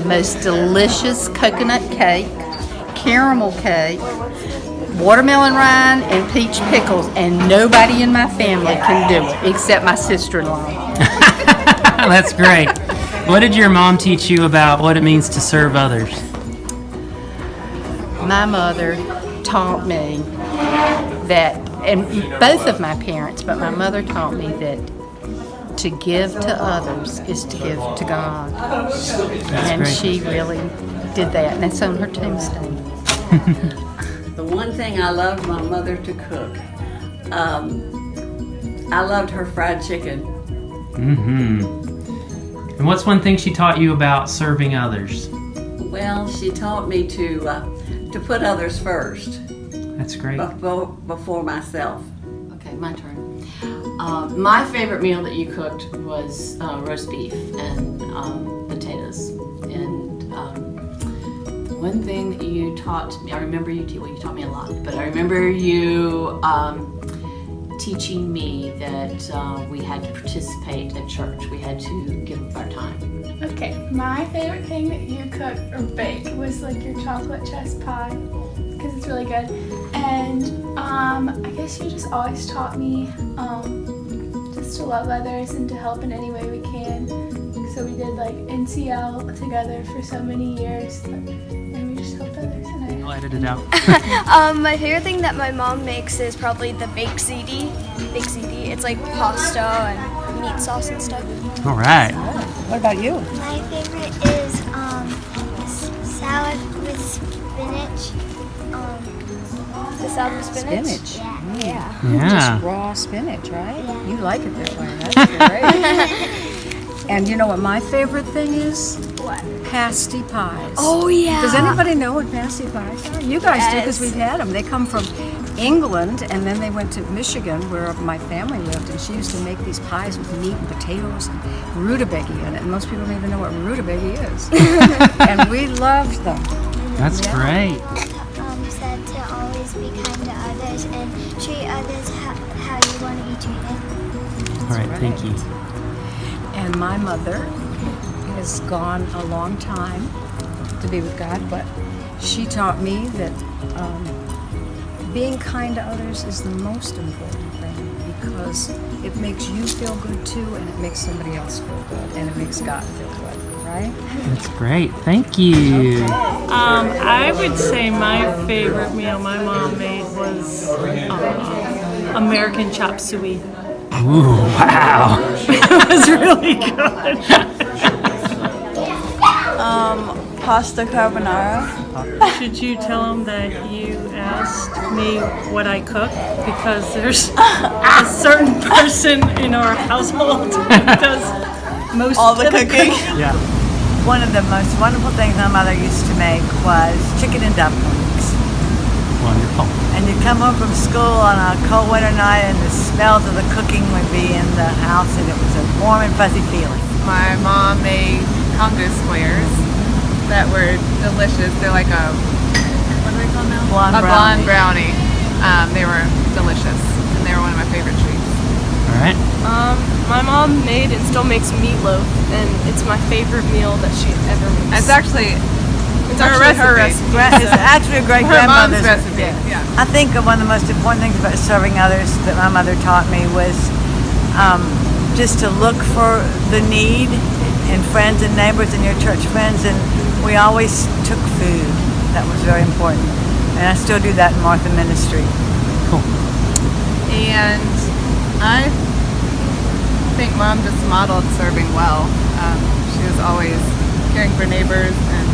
most delicious coconut cake, caramel cake, watermelon rind, and peach pickles, and nobody in my family can do it except my sister-in-law. That's great. What did your mom teach you about what it means to serve others? My mother taught me that, and both of my parents, but my mother taught me that to give to others is to give to God. And great. she really did that, and that's on her tombstone. The one thing I loved my mother to cook, I loved her fried chicken. And what's one thing she taught you about serving others? Well, she taught me to put others first That's great. before myself. Okay, my turn. My favorite meal that you cooked was roast beef and potatoes. And one thing that you taught me, I remember you taught me a lot, but I remember you teaching me that we had to participate at church. We had to give up our time. Okay, my favorite thing that you cook or bake was like your chocolate chess pie because it's really good. And I guess you just always taught me just to love others and to help in any way we can. So we did like NCL together for so many years, and we just helped others. And I'll edit it out. My favorite thing that my mom makes is probably the baked ziti. Baked ziti. It's like pasta and meat sauce and stuff. All right. What about you? My favorite is salad with spinach. The salad with spinach. Yeah. Yeah. Just raw spinach, right? Yeah. You like it that way. That's great. And you know what my favorite thing is? What? Pasty pies. Oh yeah. Does anybody know what pasty pies are? You guys do because we've had them. They come from England, and then they went to Michigan where my family lived, and she used to make these pies with meat and potatoes and rutabaga in it. And most people don't even know what rutabaga is. And we loved them. That's great. Said to always be kind to others and treat others how you want to be treated. All right, thank you. And my mother has gone a long time to be with God, but she taught me that being kind to others is the most important thing because it makes you feel good too, and it makes somebody else feel good, and it makes God feel good, right? That's great. Thank you. I would say my favorite meal my mom made was American chop suey. Ooh, wow. It was really good. Pasta carbonara. Should you tell them that you asked me what I cook? Because there's a certain person in our household who does most All the of cooking. Yeah. One of the most wonderful things my mother used to make was chicken and dumplings. Wonderful. And you'd come home from school on a cold winter night and the smells of the cooking would be in the house and it was a warm and fuzzy feeling. My mom made Congo squares that were delicious. They're like what are they called now? Blonde brownie. They were delicious and they were one of my favorite treats. All right. My mom made and still makes meatloaf, and it's my favorite meal that she ever makes. It's actually her recipe. It's actually a great Her mom's grandmother's recipe. Yeah. I think one of the most important things about serving others that my mother taught me was just to look for the need in friends and neighbors and your church friends, and we always took food. That was very important. And I still do that in Martha Ministry. Cool. And I think Mom just modeled serving well. She was always caring for neighbors and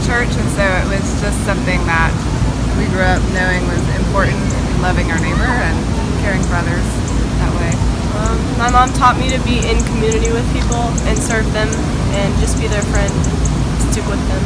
church, and so it was just something that we grew up knowing was important, loving our neighbor and caring for others that way. My mom taught me to be in community with people and serve them and just be their friend, stick with them.